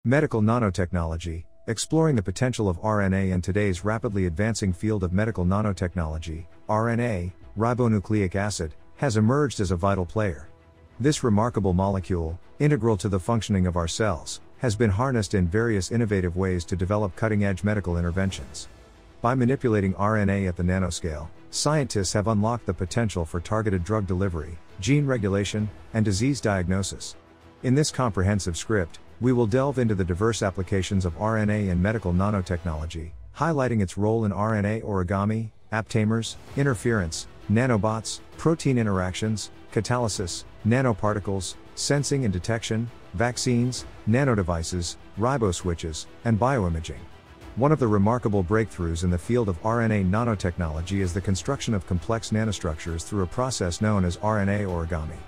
Medical nanotechnology, exploring the potential of RNA in today's rapidly advancing field of medical nanotechnology. RNA, ribonucleic acid, has emerged as a vital player. This remarkable molecule, integral to the functioning of our cells, has been harnessed in various innovative ways to develop cutting-edge medical interventions. By manipulating RNA at the nanoscale, scientists have unlocked the potential for targeted drug delivery, gene regulation, and disease diagnosis. In this comprehensive script, we will delve into the diverse applications of RNA in medical nanotechnology, highlighting its role in RNA origami, aptamers, interference, nanobots, protein interactions, catalysis, nanoparticles, sensing and detection, vaccines, nanodevices, riboswitches, and bioimaging. One of the remarkable breakthroughs in the field of RNA nanotechnology is the construction of complex nanostructures through a process known as RNA origami.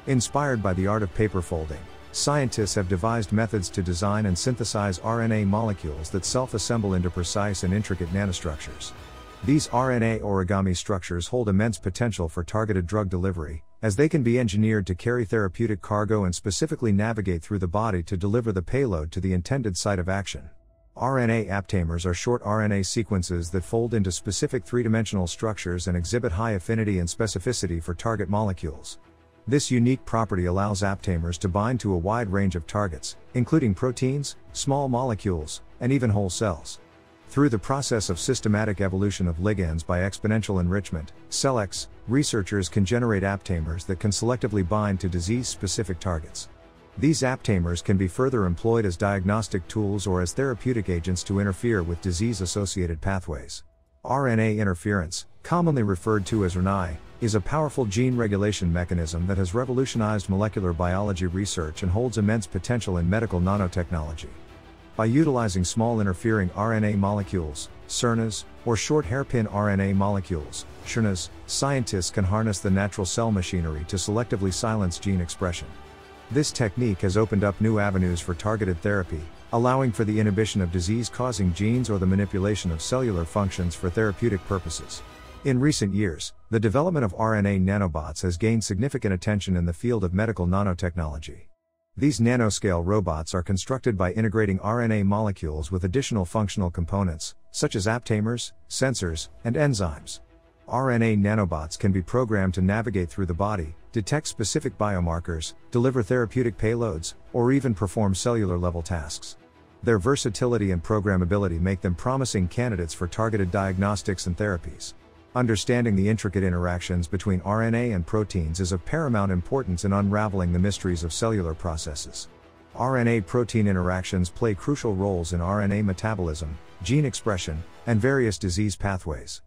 Inspired by the art of paper folding, scientists have devised methods to design and synthesize RNA molecules that self-assemble into precise and intricate nanostructures. These RNA origami structures hold immense potential for targeted drug delivery, as they can be engineered to carry therapeutic cargo and specifically navigate through the body to deliver the payload to the intended site of action. RNA aptamers are short RNA sequences that fold into specific three-dimensional structures and exhibit high affinity and specificity for target molecules. This unique property allows aptamers to bind to a wide range of targets, including proteins, small molecules, and even whole cells. Through the process of systematic evolution of ligands by exponential enrichment, CellX, researchers can generate aptamers that can selectively bind to disease-specific targets. These aptamers can be further employed as diagnostic tools or as therapeutic agents to interfere with disease-associated pathways. RNA interference, commonly referred to as RNAi, is a powerful gene regulation mechanism that has revolutionized molecular biology research and holds immense potential in medical nanotechnology. By utilizing small interfering RNA molecules, siRNAs, or short hairpin RNA molecules, shRNAs, scientists can harness the natural cell machinery to selectively silence gene expression. This technique has opened up new avenues for targeted therapy, allowing for the inhibition of disease-causing genes or the manipulation of cellular functions for therapeutic purposes. In recent years, the development of RNA nanobots has gained significant attention in the field of medical nanotechnology. These nanoscale robots are constructed by integrating RNA molecules with additional functional components, such as aptamers, sensors, and enzymes. RNA nanobots can be programmed to navigate through the body, detect specific biomarkers, deliver therapeutic payloads, or even perform cellular-level tasks. Their versatility and programmability make them promising candidates for targeted diagnostics and therapies. Understanding the intricate interactions between RNA and proteins is of paramount importance in unraveling the mysteries of cellular processes. RNA-protein interactions play crucial roles in RNA metabolism, gene expression, and various disease pathways.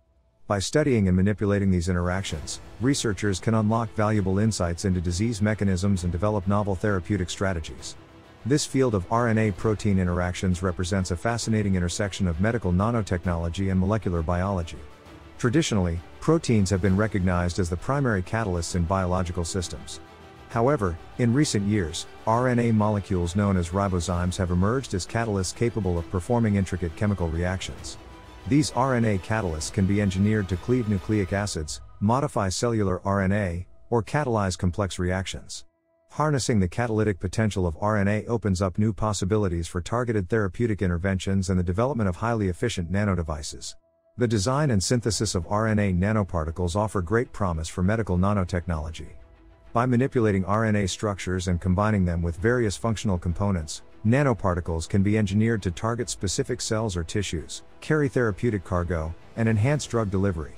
By studying and manipulating these interactions, researchers can unlock valuable insights into disease mechanisms and develop novel therapeutic strategies. This field of RNA-protein interactions represents a fascinating intersection of medical nanotechnology and molecular biology. Traditionally, proteins have been recognized as the primary catalysts in biological systems. However, in recent years, RNA molecules known as ribozymes have emerged as catalysts capable of performing intricate chemical reactions. These RNA catalysts can be engineered to cleave nucleic acids, modify cellular RNA, or catalyze complex reactions. Harnessing the catalytic potential of RNA opens up new possibilities for targeted therapeutic interventions and the development of highly efficient nanodevices. The design and synthesis of RNA nanoparticles offer great promise for medical nanotechnology. By manipulating RNA structures and combining them with various functional components, nanoparticles can be engineered to target specific cells or tissues, carry therapeutic cargo, and enhance drug delivery.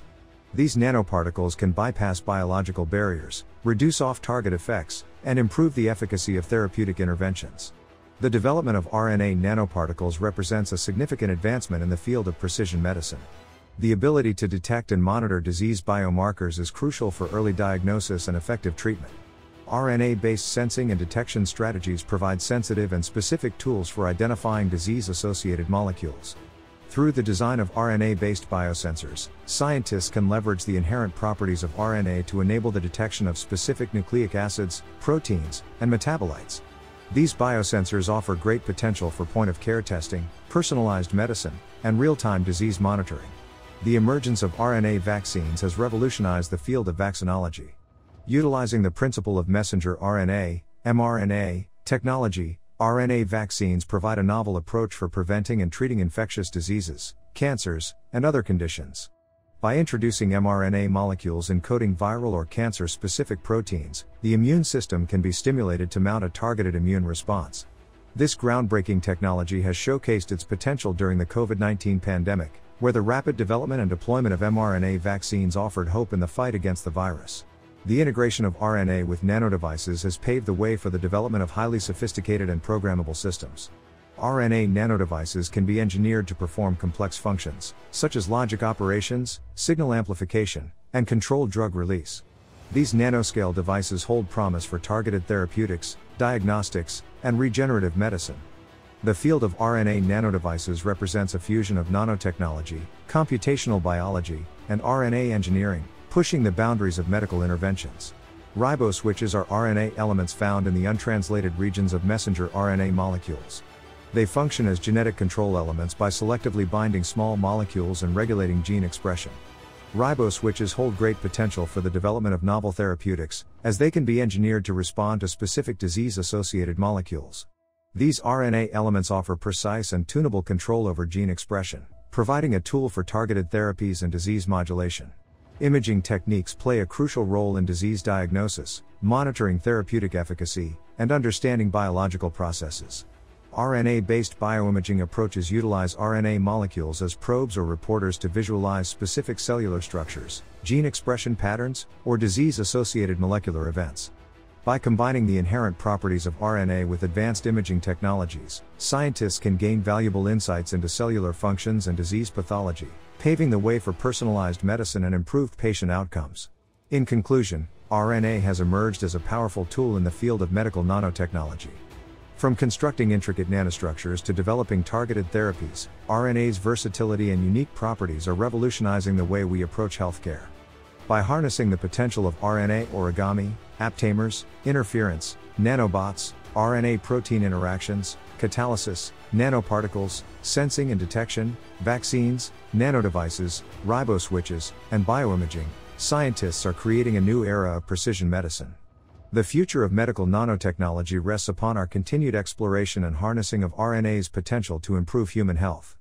These nanoparticles can bypass biological barriers, reduce off-target effects, and improve the efficacy of therapeutic interventions. The development of RNA nanoparticles represents a significant advancement in the field of precision medicine. The ability to detect and monitor disease biomarkers is crucial for early diagnosis and effective treatment. RNA-based sensing and detection strategies provide sensitive and specific tools for identifying disease-associated molecules. Through the design of RNA-based biosensors, scientists can leverage the inherent properties of RNA to enable the detection of specific nucleic acids, proteins, and metabolites. These biosensors offer great potential for point-of-care testing, personalized medicine, and real-time disease monitoring. The emergence of RNA vaccines has revolutionized the field of vaccinology. Utilizing the principle of messenger RNA, mRNA, technology, RNA vaccines provide a novel approach for preventing and treating infectious diseases, cancers, and other conditions. By introducing mRNA molecules encoding viral or cancer-specific proteins, the immune system can be stimulated to mount a targeted immune response. This groundbreaking technology has showcased its potential during the COVID-19 pandemic, where the rapid development and deployment of mRNA vaccines offered hope in the fight against the virus. The integration of RNA with nanodevices has paved the way for the development of highly sophisticated and programmable systems. RNA nanodevices can be engineered to perform complex functions, such as logic operations, signal amplification, and controlled drug release. These nanoscale devices hold promise for targeted therapeutics, diagnostics, and regenerative medicine. The field of RNA nanodevices represents a fusion of nanotechnology, computational biology, and RNA engineering, pushing the boundaries of medical interventions. Riboswitches are RNA elements found in the untranslated regions of messenger RNA molecules. They function as genetic control elements by selectively binding small molecules and regulating gene expression. Riboswitches hold great potential for the development of novel therapeutics, as they can be engineered to respond to specific disease-associated molecules. These RNA elements offer precise and tunable control over gene expression, providing a tool for targeted therapies and disease modulation. Imaging techniques play a crucial role in disease diagnosis, monitoring therapeutic efficacy, and understanding biological processes. RNA-based bioimaging approaches utilize RNA molecules as probes or reporters to visualize specific cellular structures, gene expression patterns, or disease-associated molecular events. By combining the inherent properties of RNA with advanced imaging technologies, scientists can gain valuable insights into cellular functions and disease pathology, paving the way for personalized medicine and improved patient outcomes. In conclusion, RNA has emerged as a powerful tool in the field of medical nanotechnology. From constructing intricate nanostructures to developing targeted therapies, RNA's versatility and unique properties are revolutionizing the way we approach healthcare. By harnessing the potential of RNA origami, aptamers, interference, nanobots, RNA-protein interactions, catalysis, nanoparticles, sensing and detection, vaccines, nanodevices, riboswitches, and bioimaging, scientists are creating a new era of precision medicine. The future of medical nanotechnology rests upon our continued exploration and harnessing of RNA's potential to improve human health.